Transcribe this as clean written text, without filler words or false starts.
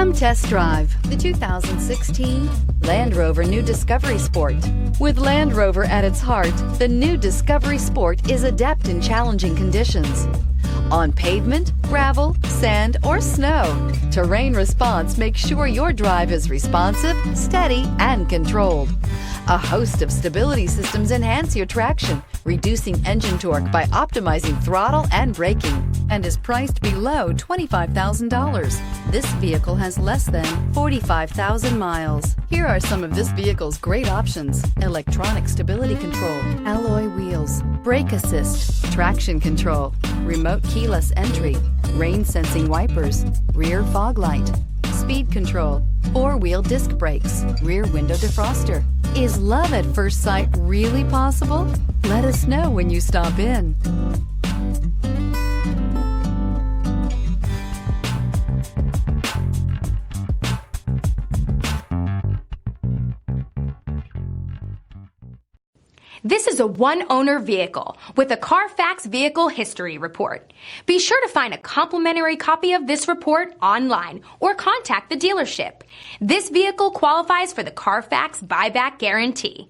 Come test drive the 2016 Land Rover New Discovery Sport. With Land Rover at its heart, the new Discovery Sport is adept in challenging conditions. On pavement, gravel, sand, or snow, terrain response makes sure your drive is responsive, steady, and controlled. A host of stability systems enhance your traction, reducing engine torque by optimizing throttle and braking, and is priced below $25,000. This vehicle has less than 45,000 miles. Here are some of this vehicle's great options: electronic stability control, alloy wheels, brake assist, traction control, remote keyless entry, rain sensing wipers, rear fog light, speed control, four-wheel disc brakes, rear window defroster. Is love at first sight really possible? Let us know when you stop in. This is a one-owner vehicle with a CARFAX Vehicle History Report. Be sure to find a complimentary copy of this report online or contact the dealership. This vehicle qualifies for the CARFAX Buyback Guarantee.